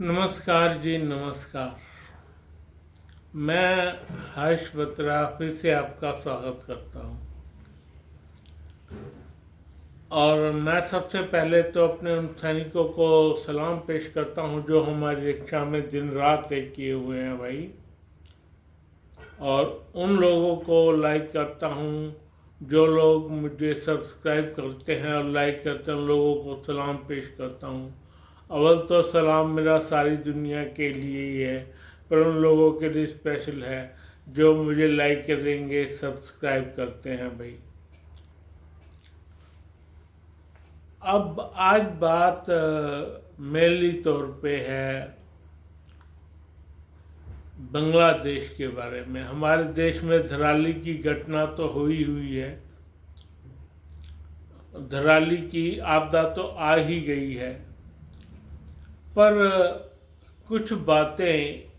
नमस्कार जी, नमस्कार। मैं हर्ष बत्रा फिर से आपका स्वागत करता हूँ। और मैं सबसे पहले तो अपने उन सैनिकों को सलाम पेश करता हूँ जो हमारी रक्षा में दिन रात एक किए हुए हैं भाई। और उन लोगों को लाइक करता हूँ जो लोग मुझे सब्सक्राइब करते हैं और लाइक करते हैं, उन लोगों को सलाम पेश करता हूँ। अव्वल तो सलाम मेरा सारी दुनिया के लिए ही है, पर उन लोगों के लिए स्पेशल है जो मुझे लाइक करेंगे, सब्सक्राइब करते हैं भाई। अब आज बात मेनली तौर पे है बांग्लादेश के बारे में। हमारे देश में धराली की घटना तो हुई है, धराली की आपदा तो आ ही गई है, पर कुछ बातें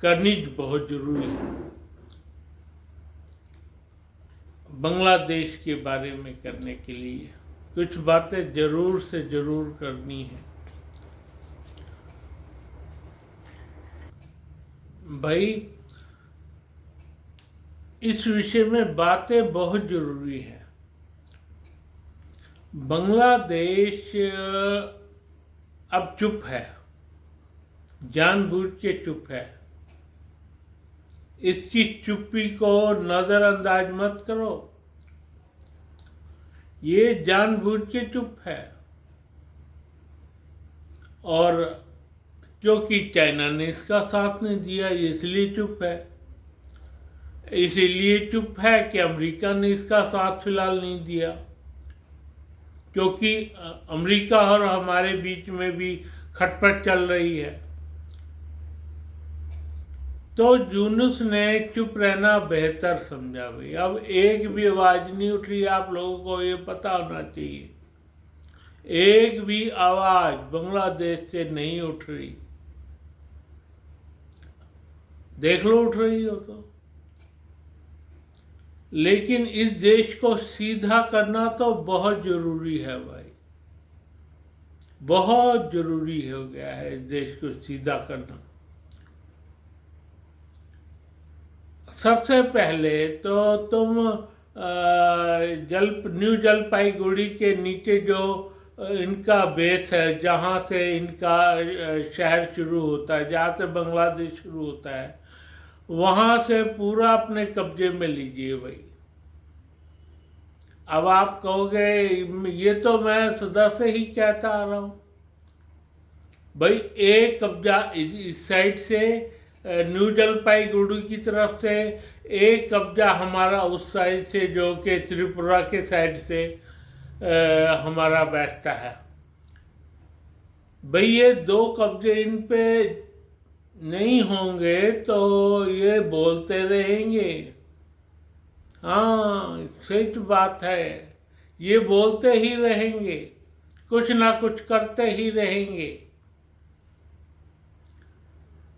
करनी बहुत जरूरी है बांग्लादेश के बारे में। करने के लिए कुछ बातें जरूर से जरूर करनी है भाई। इस विषय में बातें बहुत जरूरी है। बांग्लादेश अब चुप है, जानबूझ के चुप है। इसकी चुप्पी को नजरअंदाज मत करो, ये जानबूझ के चुप है। और क्योंकि चाइना ने इसका साथ नहीं दिया इसलिए चुप है। इसीलिए चुप है कि अमेरिका ने इसका साथ फिलहाल नहीं दिया, क्योंकि अमेरिका और हमारे बीच में भी खटपट चल रही है। तो यूनुस ने चुप रहना बेहतर समझा भाई। अब एक भी आवाज नहीं उठ रही, आप लोगों को ये पता होना चाहिए। एक भी आवाज बांग्लादेश से नहीं उठ रही। देख लो उठ रही हो तो। लेकिन इस देश को सीधा करना तो बहुत जरूरी है भाई, बहुत जरूरी हो गया है इस देश को सीधा करना। सबसे पहले तो तुम न्यू जलपाईगुड़ी के नीचे जो इनका बेस है, जहाँ से इनका शहर शुरू होता है, जहाँ से बांग्लादेश शुरू होता है, वहाँ से पूरा अपने कब्जे में लीजिए भाई। अब आप कहोगे ये तो मैं सदा से ही कहता आ रहा हूँ भाई। एक कब्जा इस साइड से न्यू जलपाईगुड़ी की तरफ से, एक कब्जा हमारा उस साइड से जो कि त्रिपुरा के साइड से हमारा बैठता है भाई। ये दो कब्जे इन पे नहीं होंगे तो ये बोलते रहेंगे। हाँ, सच बात है, ये बोलते ही रहेंगे, कुछ ना कुछ करते ही रहेंगे।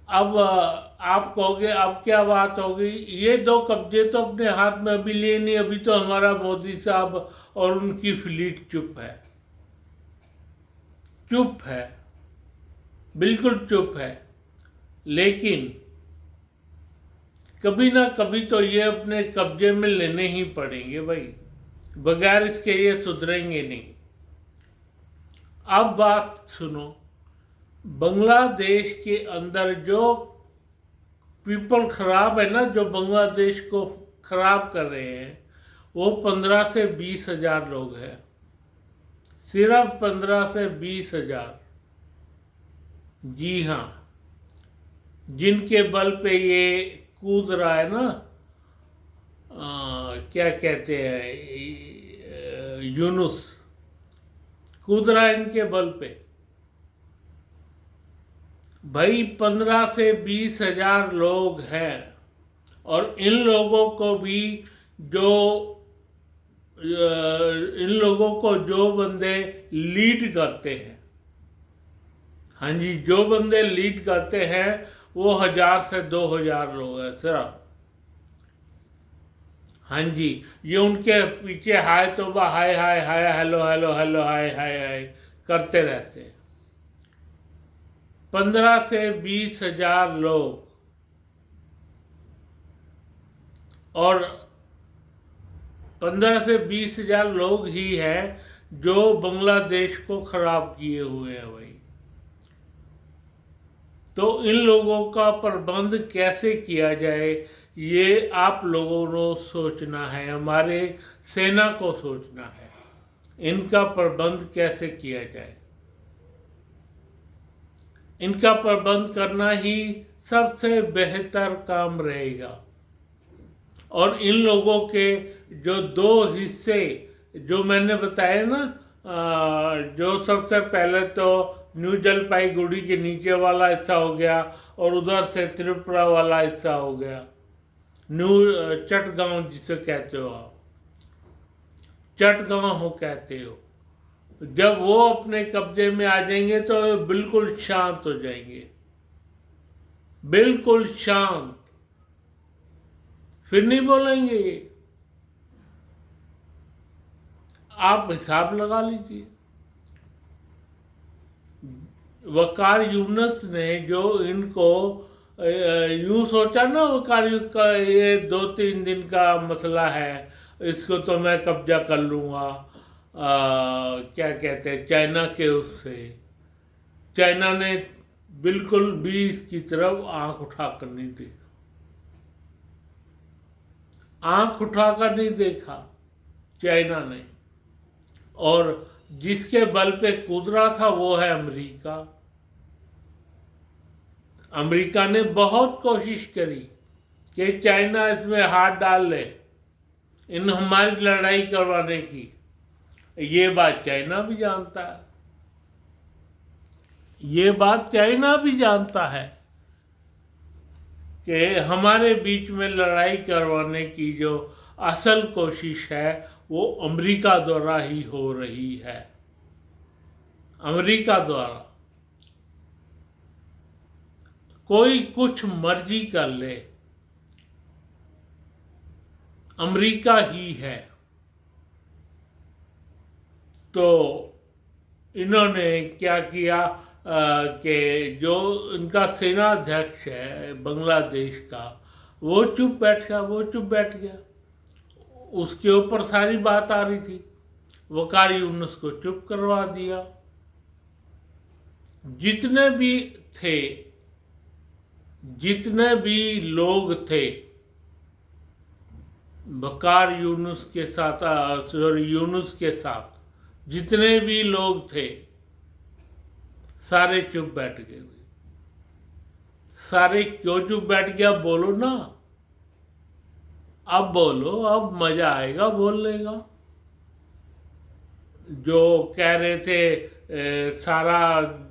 अब आप कहोगे अब क्या बात होगी, ये दो कब्जे तो अपने हाथ में अभी लिए नहीं, अभी तो हमारा मोदी साहब और उनकी फ्लीट चुप है। चुप है, बिल्कुल चुप है। लेकिन कभी ना कभी तो ये अपने कब्जे में लेने ही पड़ेंगे भाई, बगैर इसके ये सुधरेंगे नहीं। अब बात सुनो, बांग्लादेश के अंदर जो पीपल खराब है ना, जो बांग्लादेश को खराब कर रहे हैं, वो 15 से 20 हजार लोग हैं। सिर्फ 15 से 20 हजार। जी हाँ, जिनके बल पे ये कूद रहा है ना, क्या कहते हैं, यूनुस कूद रहा है इनके बल पे भाई। 15 से 20 हजार लोग हैं। और इन लोगों को भी जो बंदे लीड करते हैं, हाँ जी, जो बंदे लीड करते हैं वो 1000 से 2000 लोग हैं सिर्फ। हाँ जी, ये उनके पीछे हाय तौबा, हाय हाय हाय, हेलो हेलो हेलो, हाय हाय हाय करते रहते हैं। 15 से 20 हजार लोग, और 15 से 20 हजार लोग ही हैं जो बांग्लादेश को खराब किए हुए हैं भाई। तो इन लोगों का प्रबंध कैसे किया जाए, ये आप लोगों को सोचना है, हमारे सेना को सोचना है, इनका प्रबंध कैसे किया जाए। इनका प्रबंध करना ही सबसे बेहतर काम रहेगा। और इन लोगों के जो 2 हिस्से जो मैंने बताए ना, जो सबसे पहले तो न्यू जलपाईगुड़ी के नीचे वाला हिस्सा हो गया, और उधर से त्रिपुरा वाला हिस्सा हो गया, न्यू चटगांव जिसे कहते हो आप, चटगांव हो कहते हो। जब वो अपने कब्जे में आ जाएंगे तो बिल्कुल शांत हो जाएंगे, बिल्कुल शांत, फिर नहीं बोलेंगे ये। आप हिसाब लगा लीजिए। वकार यूनुस ने जो इनको यूं सोचा ना, वकार का ये 2-3 दिन का मसला है, इसको तो मैं कब्जा कर लूँगा, क्या कहते हैं, चाइना के उससे। चाइना ने बिल्कुल भी इसकी तरफ आंख उठाकर नहीं देखा, आंख उठाकर नहीं देखा चाइना ने। और जिसके बल पे कूद रहा था वो है अमेरिका। अमेरिका ने बहुत कोशिश करी कि चाइना इसमें हाथ डाल ले, इन हमारी लड़ाई करवाने की। ये बात चाइना भी जानता है, ये बात चाइना भी जानता है कि हमारे बीच में लड़ाई करवाने की जो असल कोशिश है वो अमेरिका द्वारा ही हो रही है, अमेरिका द्वारा। कोई कुछ मर्जी कर ले, अमेरिका ही है। तो इन्होंने क्या किया कि जो इनका सेनाध्यक्ष है बांग्लादेश का, वो चुप बैठ गया। उसके ऊपर सारी बात आ रही थी, वकार यूनुस को चुप करवा दिया। जितने भी लोग थे वकार यूनुस के साथ, यूनुस के साथ जितने भी लोग थे सारे चुप बैठ गए। सारे क्यों चुप बैठ गया, बोलो ना, अब बोलो, अब मजा आएगा बोलने का। जो कह रहे थे सारा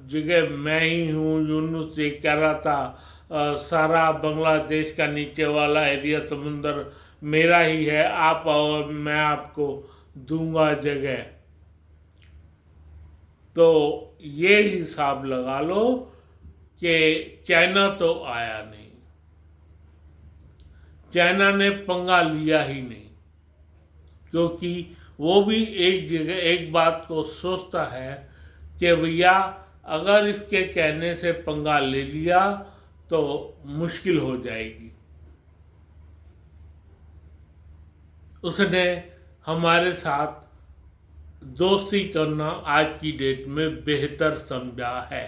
जगह मैं ही हूँ, यूनुस ये कह रहा था सारा बांग्लादेश का नीचे वाला एरिया समुंदर मेरा ही है, आप और मैं आपको दूंगा जगह। तो ये हिसाब लगा लो कि चाइना तो आया नहीं, चाइना ने पंगा लिया ही नहीं, क्योंकि वो भी एक जगह एक बात को सोचता है कि भैया अगर इसके कहने से पंगा ले लिया तो मुश्किल हो जाएगी। उसने हमारे साथ दोस्ती करना आज की डेट में बेहतर समझा है।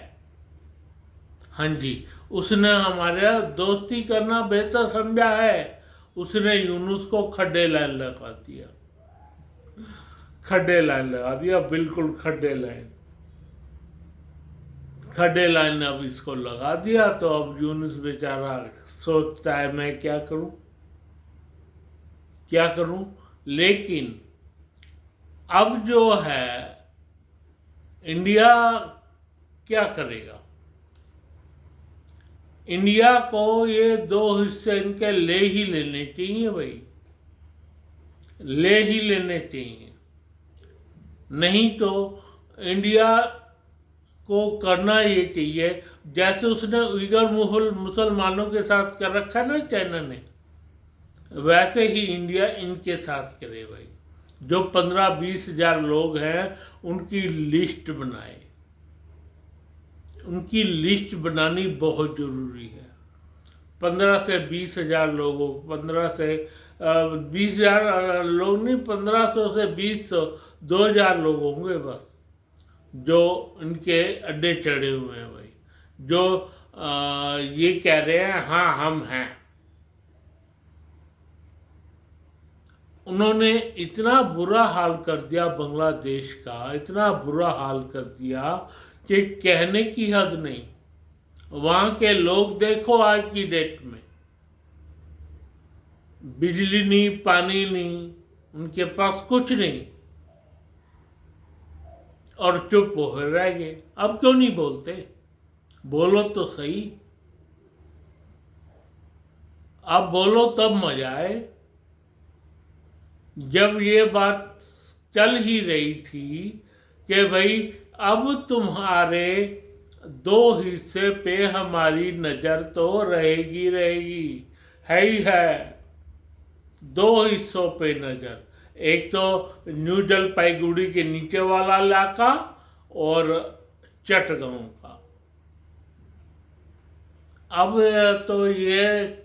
हाँ जी, उसने हमारे दोस्ती करना बेहतर समझा है। उसने यूनुस को खड्डे लाइन लगा दिया, खड्डे लाइन लगा दिया, बिल्कुल खड्डे लाइन अब इसको लगा दिया। तो अब यूनुस बेचारा सोचता है मैं क्या करूं। लेकिन अब जो है इंडिया क्या करेगा, इंडिया को ये 2 हिस्से इनके ले ही लेने चाहिए भाई, ले ही लेने चाहिए। नहीं तो इंडिया को करना ये चाहिए जैसे उसने उइगर मुसलमानों के साथ कर रखा है ना चाइना ने, वैसे ही इंडिया इनके साथ करे भाई। जो 15-20 हजार लोग हैं उनकी लिस्ट बनाए, उनकी लिस्ट बनानी बहुत ज़रूरी है। 15 से 20,000 लोगों, 15 से 20,000 लोग नहीं, 1500 से 2000 2000 लोग होंगे बस, जो इनके अड्डे चढ़े हुए हैं भाई, जो ये कह रहे हैं हाँ हम हैं। उन्होंने इतना बुरा हाल कर दिया बांग्लादेश का, इतना बुरा हाल कर दिया कि कहने की हद नहीं। वहाँ के लोग देखो आज की डेट में, बिजली नहीं, पानी नहीं, उनके पास कुछ नहीं, और चुप हो रह गए। अब क्यों नहीं बोलते? बोलो तो सही, अब बोलो तब मजा आए। जब ये बात चल ही रही थी कि भाई अब तुम्हारे 2 हिस्से पे हमारी नज़र तो रहेगी रहेगी, है ही है। 2 हिस्सों पे नज़र, एक तो न्यू जलपाईगुड़ी के नीचे वाला इलाका और चटगांव का। अब तो ये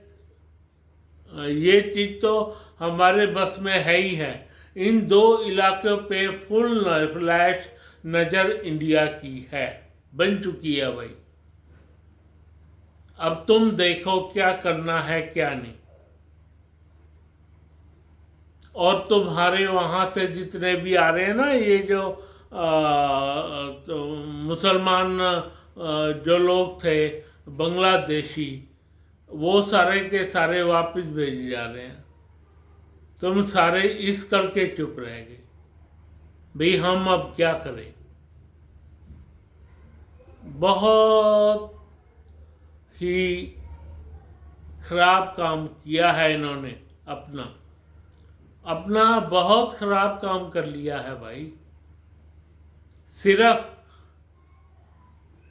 चीज़ तो हमारे बस में है ही है। इन 2 इलाकों पे फुल फ्लैश नज़र इंडिया की है, बन चुकी है भाई। अब तुम देखो क्या करना है क्या नहीं। और तुम्हारे वहाँ से जितने भी आ रहे हैं ना, ये जो तो मुसलमान जो लोग थे बांग्लादेशी, वो सारे के सारे वापस भेजे जा रहे हैं। तुम सारे इस करके चुप रह गए भाई, हम अब क्या करें। बहुत ही खराब काम किया है इन्होंने, अपना बहुत खराब काम कर लिया है भाई।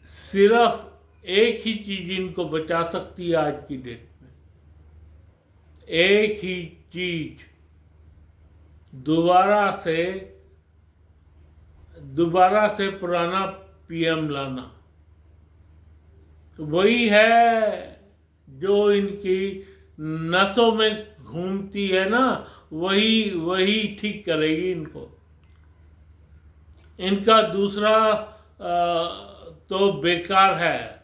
सिर्फ एक ही चीज इनको बचा सकती है आज की डेट में, एक ही चीज, दोबारा से पुराना पीएम लाना। वही है जो इनकी नसों में घूमती है ना, वही ठीक करेगी इनको। इनका दूसरा तो बेकार है।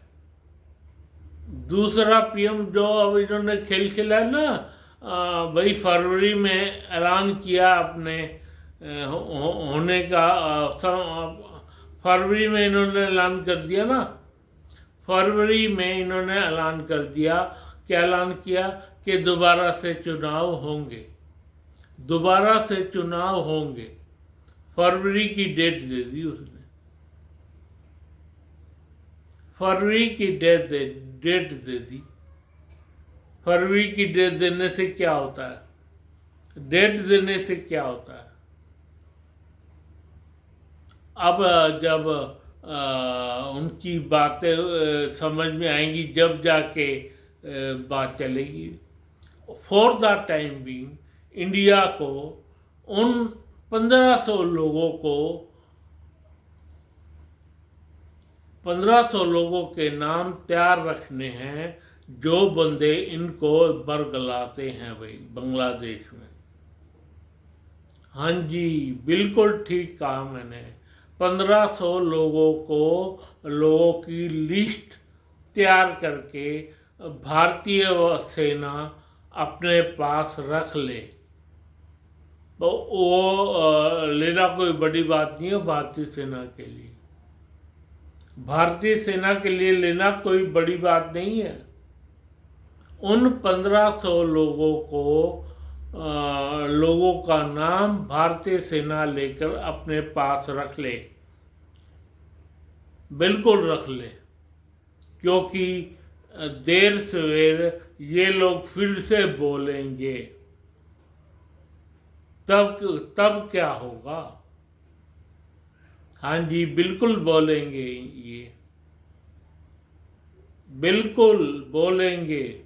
दूसरा पीएम जो अब इन्होंने खेल खेला है ना, भाई फरवरी में ऐलान किया अपने होने का, फरवरी में इन्होंने ऐलान कर दिया ना, फरवरी में इन्होंने ऐलान कर दिया, क्या ऐलान किया कि दोबारा से चुनाव होंगे, दोबारा से चुनाव होंगे। फरवरी की डेट दे दी उसने, फरवरी की डेट दे दी। फरवरी की डेट देने से क्या होता है? डेट देने से क्या होता है? अब जब उनकी बातें समझ में आएंगी, जब जाके बात चलेगी। For the time being India को उन 1500 लोगों के नाम तैयार रखने हैं, जो बंदे इनको बरगलाते हैं भाई बांग्लादेश में। हाँ जी, बिल्कुल ठीक कहा मैंने। 1500 लोगों की लिस्ट तैयार करके भारतीय सेना अपने पास रख ले। तो वो लेना कोई बड़ी बात नहीं है भारतीय सेना के लिए। भारतीय सेना के लिए लेना कोई बड़ी बात नहीं है। उन 1500 लोगों का नाम भारतीय सेना लेकर अपने पास रख ले, बिल्कुल रख ले, क्योंकि देर सवेर ये लोग फिर से बोलेंगे, तब क्या होगा। हाँ जी, बिल्कुल बोलेंगे, ये बिल्कुल बोलेंगे।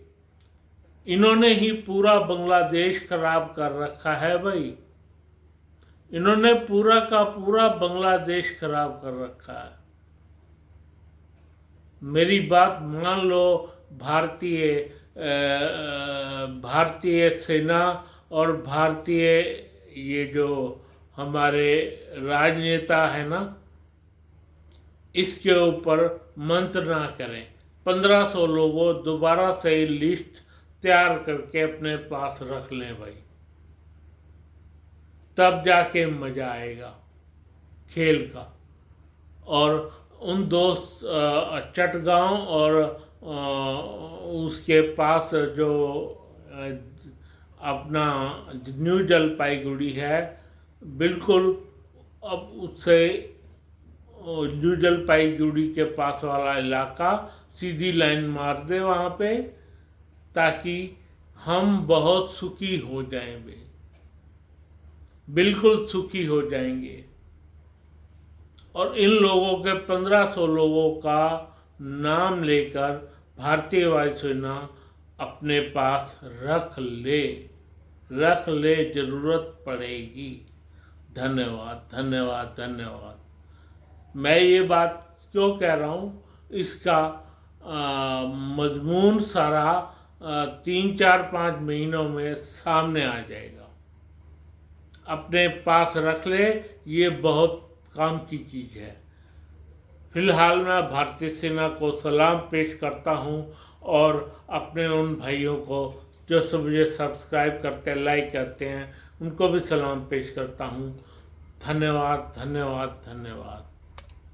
इन्होंने ही पूरा बांग्लादेश खराब कर रखा है भाई, इन्होंने पूरा का पूरा बांग्लादेश खराब कर रखा है। मेरी बात मान लो, भारतीय सेना और भारतीय ये जो हमारे राजनेता है ना, इसके ऊपर मंत्र ना करें। 1500 लोगों दोबारा से लिस्ट तैयार करके अपने पास रख लें भाई, तब जाके मजा आएगा खेल का। और उन दो चटगांव और उसके पास जो अपना न्यू जलपाईगुड़ी है, बिल्कुल अब उससे न्यू जलपाईगुड़ी के पास वाला इलाका सीधी लाइन मार दे वहाँ पे, ताकि हम बहुत सुखी हो जाएं, बिल्कुल सुखी हो जाएंगे। और इन लोगों के 1500 लोगों का नाम लेकर भारतीय वायुसेना अपने पास रख ले, जरूरत पड़ेगी। धन्यवाद, धन्यवाद, धन्यवाद। मैं ये बात क्यों कह रहा हूँ, इसका मजमून सारा 3-4-5 महीनों में सामने आ जाएगा। अपने पास रख ले, ये बहुत काम की चीज़ है। फिलहाल मैं भारतीय सेना को सलाम पेश करता हूँ और अपने उन भाइयों को जो सब मुझे सब्सक्राइब करते हैं, लाइक करते हैं, उनको भी सलाम पेश करता हूँ। धन्यवाद, धन्यवाद, धन्यवाद।